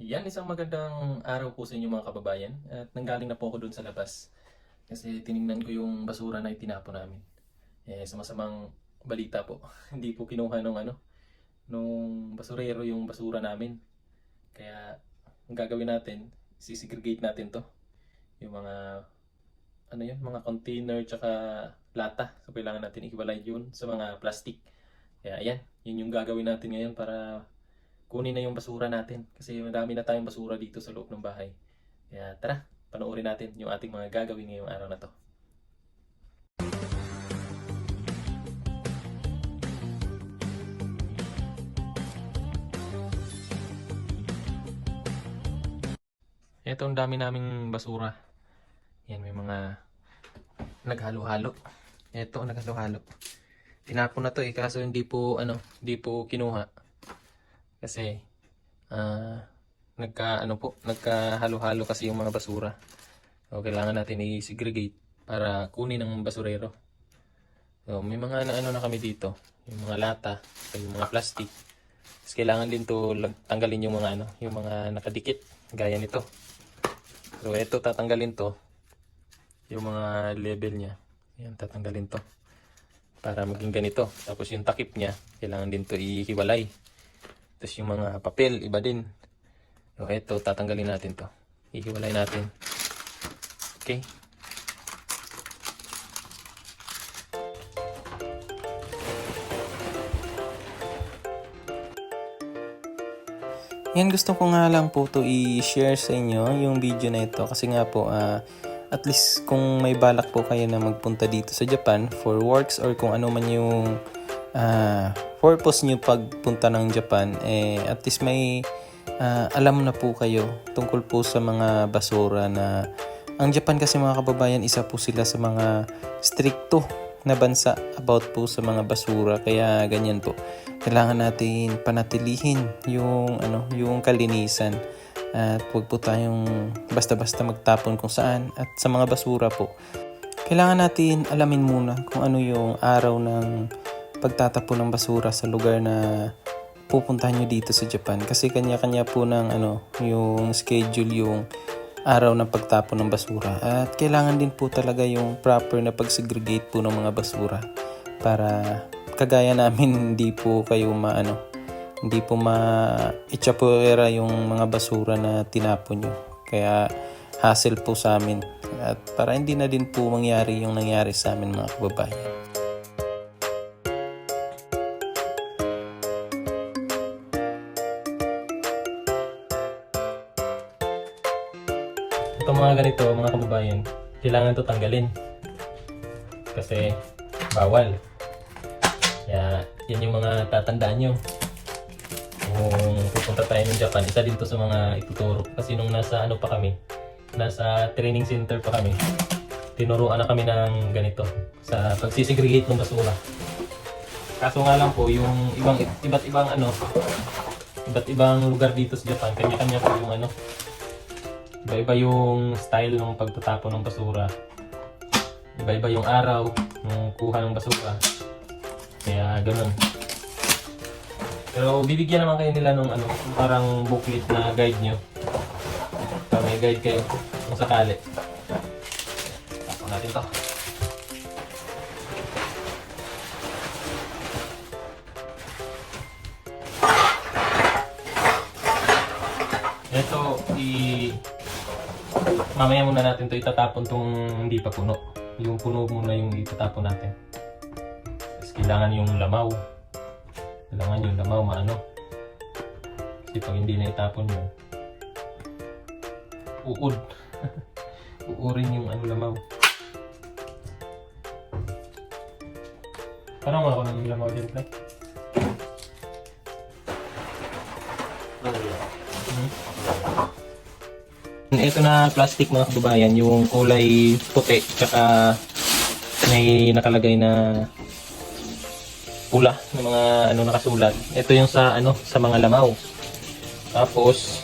Yan, isang magandang araw po sa inyo mga kababayan. At nanggaling na po ako doon sa labas. Kasi tiningnan ko yung basura na itinapon namin. Sa masamang balita po. Hindi po kinuha nung basurero yung basura namin. Kaya ang gagawin natin, sisegregate natin to. Yung mga container tsaka lata. So kailangan natin ihiwalay yun sa mga plastic. Kaya ayan, yun yung gagawin natin ngayon para kunin na yung basura natin kasi madami na tayong basura dito sa loob ng bahay. Kaya tara, panoorin natin yung ating mga gagawin ngayong araw na to. Ito ang dami naming basura. Yan, may mga naghalo-halo. Ito naghalo-halo. Tinapon na to kaso hindi po kinuha. Kasi nagkahalo-halo kasi yung mga basura. So kailangan natin i-segregate para kunin ng basurero. So may mga na kami dito, yung mga lata, yung mga plastic. Tapos kailangan din to tanggalin yung yung mga nakadikit gaya nito. So ito tatanggalin to, yung mga label niya. Yan, tatanggalin to para maging ganito. Tapos yung takip niya, kailangan din to ihiwalay. Tapos yung mga papel, iba din. So ito, tatanggalin natin to. Ihiwalay natin. Okay. Yan, gusto ko nga lang po to i-share sa inyo yung video na ito kasi nga po at least kung may balak po kayo na magpunta dito sa Japan for works or kung ano man yung purpose nyo pagpunta ng Japan, at least may alam na po kayo tungkol po sa mga basura na ang Japan kasi mga kababayan, isa po sila sa mga stricto na bansa about po sa mga basura. Kaya ganyan po, kailangan natin panatilihin yung kalinisan at huwag po tayong basta-basta magtapon kung saan. At sa mga basura po, kailangan natin alamin muna kung ano yung araw ng pagtatapon ng basura sa lugar na pupuntahan nyo dito sa Japan. Kasi kanya-kanya po ng yung schedule, yung araw ng pagtapon ng basura. At kailangan din po talaga yung proper na pag-segregate po ng mga basura para kagaya namin hindi po hindi po ma-ichapuera yung mga basura na tinapon nyo. Kaya hassle po sa amin at para hindi na din po mangyari yung nangyari sa amin mga kababayan. Itong mga ganito mga kababayan, kailangan to tanggalin kasi bawal. Kaya yan yung mga tatandaan nyo kung pupunta tayo ng Japan. Isa din to sa mga ituturo kasi nung nasa nasa training center pa kami, tinuruan na kami ng ganito sa pagsisegregate ng basura. Kaso nga lang po yung iba't ibang lugar dito sa Japan, kanya-kanya po yung iba-iba yung style ng pagtatapon ng basura. Iba-iba yung araw ng kuha ng basura. Kaya ganun. Pero bibigyan naman kayo nila ng parang booklet na guide nyo. So, may guide kayo kung sakali. Tapon natin to. Ito, mamaya muna natin to itatapon tong hindi pa puno. Yung puno muna yung itatapon natin. Tapos kailangan yung lamaw. Kasi pag hindi na itapon yun, uod. Uurin yung lamaw. Parang ako ng lamaw din, Clay. Ito na plastic mga kababayan, yung kulay puti, tsaka may nakalagay na pula ng mga nakasulat. Ito yung sa mga lamaw. Tapos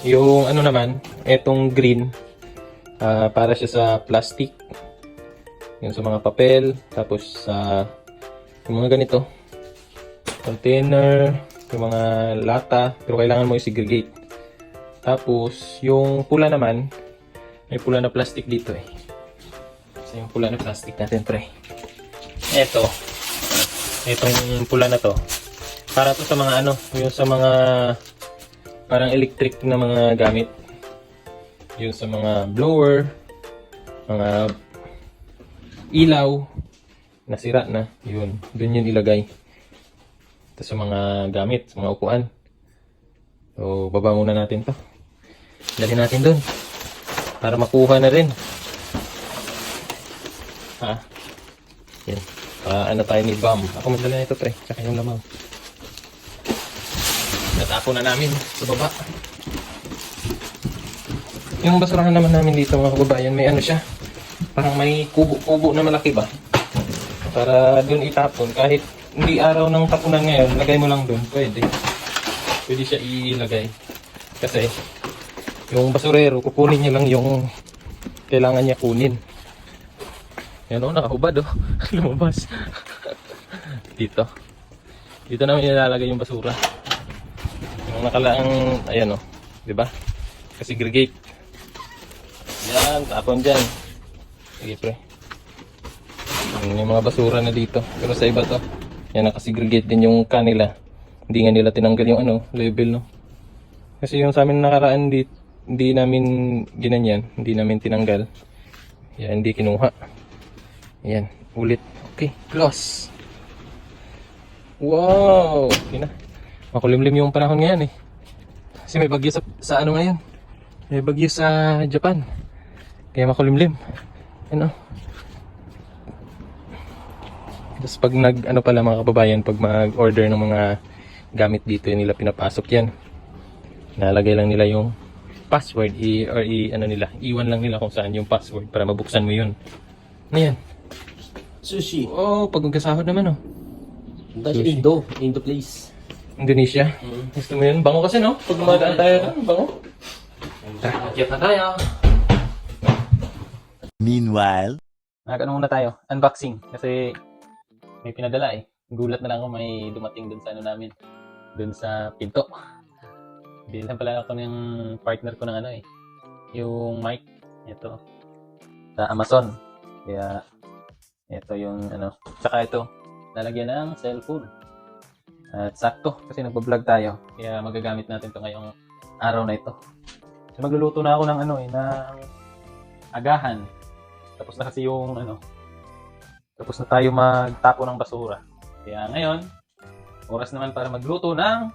yung naman, etong green, para siya sa plastic. Yung sa mga papel, tapos sa yung mga ganito, container, yung mga lata, pero kailangan mo i-segregate. Tapos, yung pula naman, may pula na plastic dito eh. So, yung pula na plastic natin, pre. Itong pula na to. Para to sa mga ano, yung sa mga parang electric na mga gamit. Yung sa mga blower, mga ilaw, nasira na, yun. Doon yun ilagay. Ito sa mga gamit, sa mga upuan. So, baba muna natin to. Dalhin natin doon. Para makuha na rin. Ha? Yan. Ano tayo ni Bam. Ako magdala nito, pre. Tsaka yung lamang. Natapon na namin sa baba. Yung basurahan naman namin dito, mga kababayan, may ano siya. Parang may kubo-kubo na malaki ba? Para doon itapon. Kahit hindi araw ng tapunan ngayon, lagay mo lang doon. Pwede. Pwede siya ilagay. Kasi, yung basurero, kukunin niya lang yung kailangan niya kunin. Yan o, nakahubad o. Lumabas. Dito. Dito namin ilalagay yung basura. Yung nakalaang, ayan o. Diba? Kasi-segregate. Yan, tapon dyan. Sige pre. Yung mga basura na dito. Pero sa iba to, yan nakasegregate din yung kanila. Hindi nga nila tinanggal yung ano, level no. Kasi yung sa amin nakaraan hindi namin ginanyan, hindi namin tinanggal. Yan, hindi kinuha. Yan, ulit. Okay, close. Wow! Okay na. Makulimlim yung panahon ngayon eh. Kasi may bagyo sa ano ngayon. May bagyo sa Japan. Kaya makulimlim. Ano? Tapos pag ano pala mga kababayan, pag mag-order ng mga gamit dito, yun nila pinapasok yan. Nalagay lang nila yung password ano nila, iwan lang nila kung saan yung password para mabuksan mo yun. Ano yan? Sushi. Oh, pag magkasahod naman oh. Dahil Indo place. Indonesia. Gusto mo yun? Bango kasi no? Pag dumadaan tayo doon, bango. Tara, akyat na tayo. Meanwhile, Nag-ano muna tayo? Unboxing. Kasi may pinadala eh. Gulat na lang ako may dumating dun sa ano namin. Dun sa pinto. Bilang pala ako ng partner ko ng ano eh. Yung mic. Ito. Sa Amazon. Kaya ito yung ano. Tsaka ito. Lalagyan ng cellphone. At sakto. Kasi nagbablog tayo. Kaya magagamit natin ito ngayong araw na ito. So, magluluto na ako ng ano eh. Ng agahan. Tapos na kasi yung ano. Tapos na tayo magtapo ng basura. Kaya ngayon, oras naman para magluto ng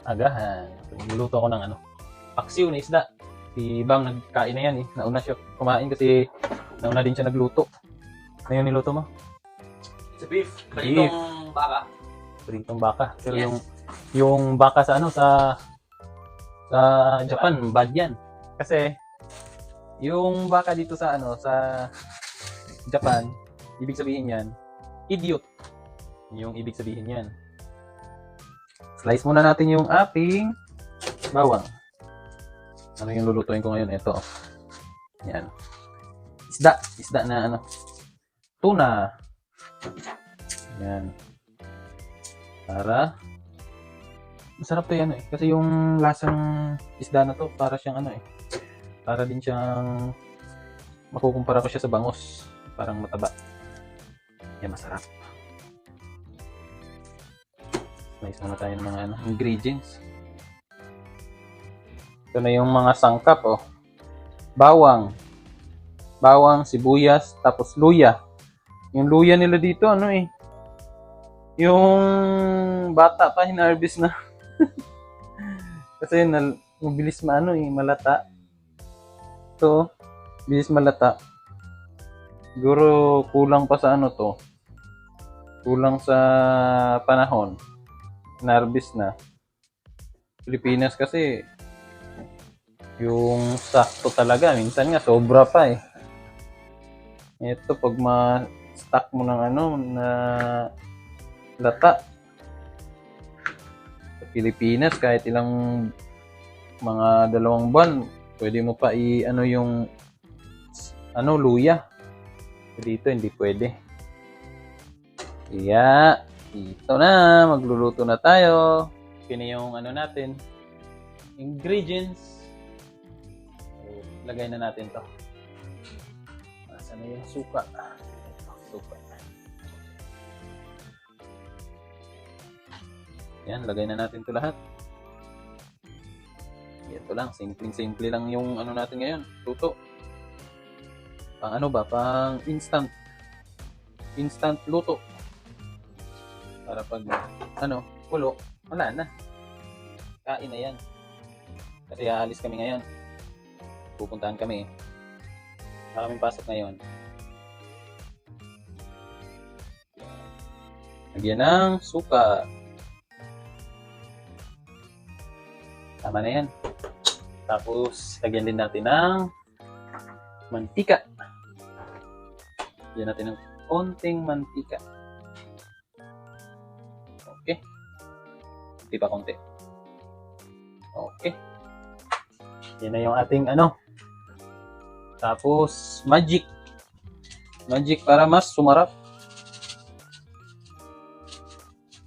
agahan. Magluluto ako ng ano, paksiw na isda. Si Bang nagkain na yan eh. Nauna siya kumain kasi nauna din siya nagluto. Ano yung niluto mo? Sa beef. Palitong baka. Pritong baka. Pero Yes. yung baka sa ano sa Japan, bad yan. Kasi yung baka dito sa ano sa Japan, ibig sabihin yan, idiot. Yung ibig sabihin yan. Slice muna natin yung ating bawang. Ano yung lulutuin ko ngayon? Ito. Yan. Isda na ano. Tuna. Yan. Para masarap to yan eh. Kasi yung lasang isda na to, para siyang ano eh. Para din siyang makukumpara ko siya sa bangus. Parang mataba. Yan, masarap. Slice muna tayo ng mga ano, ingredients. Ito na yung mga sangkap, oh. Bawang. Bawang, sibuyas, tapos luya. Yung luya nila dito, ano eh. Yung bata pa, hinarvest na. Kasi mabilis maano eh, malata. Ito, bilis malata. Siguro kulang pa sa ano to. Kulang sa panahon. Hinarvest na. Pilipinas kasi yung sakto talaga. Minsan nga sobra pa eh. Ito pag ma-stock mo ng ano na lata. Sa Pilipinas kahit ilang mga 2 buwan, pwede mo pa ano yung ano luya. Dito hindi pwede. Kaya ito na, magluluto na tayo. Kini yung ano natin, ingredients. So, lagay na natin to. Nasaan na yung suka? Ito, suka. Yan, lagay na natin to lahat. Ito lang, simple lang yung ano natin ngayon, luto. Pang ano ba? Pang instant luto. Para pag ano, pulo, wala na. Kain na yan. Kasi aalis kami ngayon. Pupuntahan kami. Wala kaming pasok ngayon. Lagyan ng suka. Tama na yan. Tapos, lagyan din natin ng mantika. Lagyan natin ng konting mantika. Okay. Hindi pa konti. Okay. Yan na yung ating ano. Tapos, magic. Magic para mas sumarap.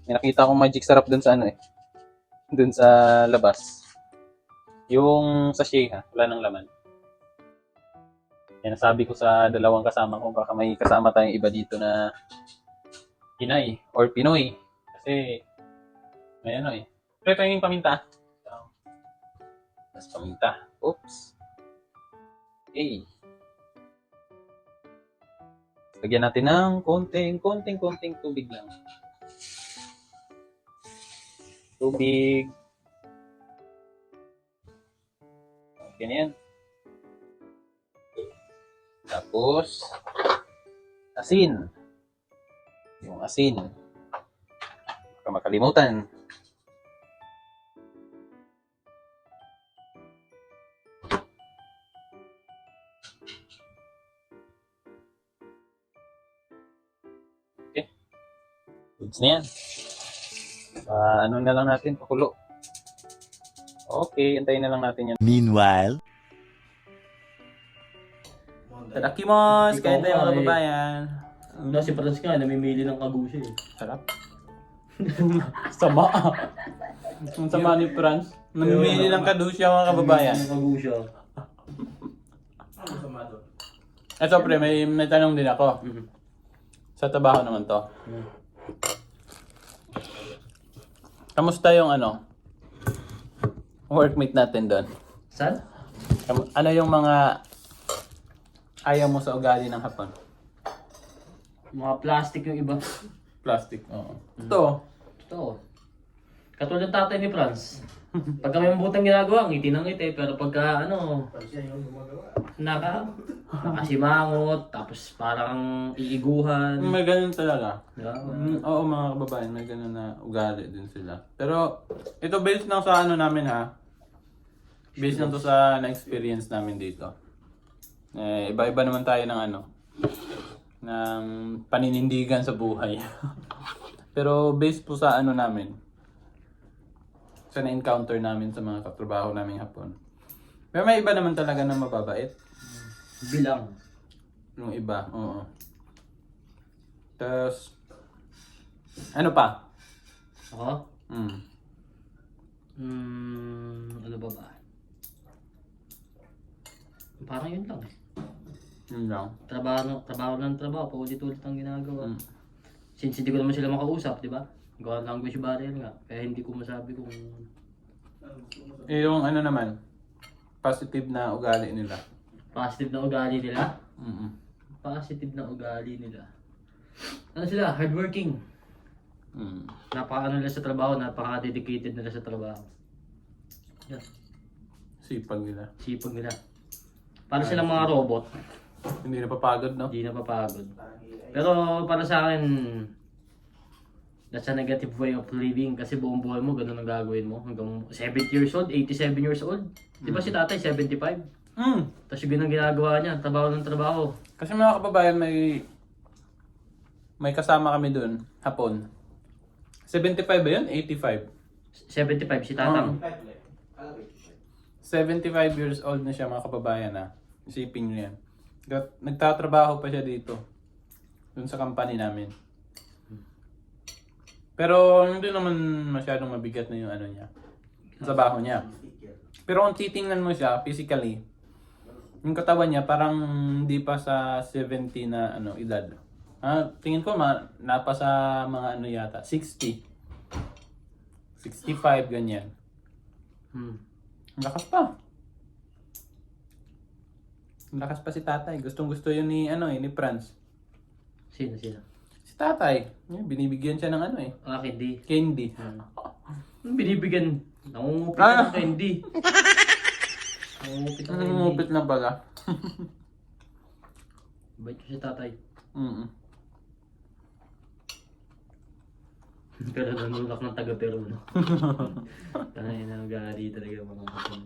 May nakita akong magic sarap dun sa ano eh. Dun sa labas. Yung sachet ha, wala nang laman. Yan nasabi ko sa dalawang kasama ko, baka may kasama tayong iba dito na Pinay or Pinoy. Kasi may ano eh. Pero ito yung paminta. Mas paminta. Oops. Okay. Lagyan natin ng konting tubig lang. Tubig. Okay na yan. Tapos, asin. Yung asin. Baka makalimutan. Okay. Goods na yan. Ano na lang natin, pakulo. Okay, antayin na lang natin yan. Meanwhile, Tadakimasu! Kain tayo mga kababayan. Una si Franz nga, namimili ng kagusi eh. Sarap. Sama. Ang sama ni Franz. Namimili ng kadusya mga kababayan. Ng kagusi. Eto pre, may tanong din ako. Sa trabaho naman to. Kamusta yung ano? Workmate natin doon? Saan? Ano yung mga ayaw mo sa ugali ng Hapon? Mga plastic yung iba. Plastic, oo. Ito, Totoo. Katulad ng tatay ni Franz. Pagka may mabutang ginagawa, ngiti ng ngiti. Pero pagka ano, nakasimangot, tapos parang iiguhan. may ganun talaga. Diba? Oo mga kababayan, may ganun na ugali din sila. Pero ito based lang sa ano namin ha. Based lang to sa na-experience namin dito. Iba-iba naman tayo ng ano, ng paninindigan sa buhay. Pero based po sa ano namin, sa na-encounter namin sa mga katrabaho naming Hapon. Pero may iba naman talaga na mababait. Bilang. Yung iba, oo. Tapos, ano pa? Ako? Ano ba? Parang yun lang eh. Yun lang. Trabaho ng trabaho, paulit-ulit ang ginagawa. Since hindi ko naman sila makausap, di ba? Gawa language barrier nga. Kaya hindi ko masabi kung... Yung ano naman, positive na ugali nila. Positive na ugali nila? Mm-mm. Positive na ugali nila. Ano sila? Hardworking. Napaka-ano nila sa trabaho, napaka-dedicated nila sa trabaho. Yan. Sipag nila. Sipag nila. Para silang mga robot. Hindi napapagod, no? Hindi napapagod. Pero para sa akin, that's a negative way of living kasi buong buhay mo, ganun ang gagawin mo. Hanggang 70 years old, 87 years old. Di ba si tatay, 75? Tapos yung ganun ginagawa niya, trabaho ng trabaho. Kasi mga kababayan, may kasama kami dun, Hapon. 75 ba yun? 85? 75 si tatang. 75 years old na siya mga kababayan na. Isipin nyo yan. Nagtatrabaho pa siya dito. Dun sa company namin. Pero hindi naman masyadong mabigat na yung ano niya. Trabaho niya. Pero kung titingnan mo siya physically, yung katawan niya parang hindi pa sa 70 na edad. Tingin ko napa sa mga yata, 60. 65 ganyan. Hmm. Ang lakas pa. Ang lakas pa si tatay. Gustong-gusto yun ni ni Franz. Sino? Si tatay, binibigyan siya ng Candy. candy. Anong binibigyan? Nangungupit ka ng candy. Nangungupit ng candy. Ngupit na pala. Bait ko si tatay. Pero nanulak ng taga-Peru, no? Tanay na nag-aari talaga mga kapatid.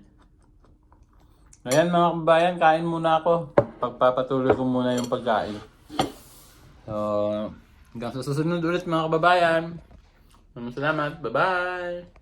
Ayan mga kabayan, kain muna ako. Pagpapatuloy ko muna yung pagkain. So, hanggang sa susunod ulit mga kababayan. Salamat. Bye-bye!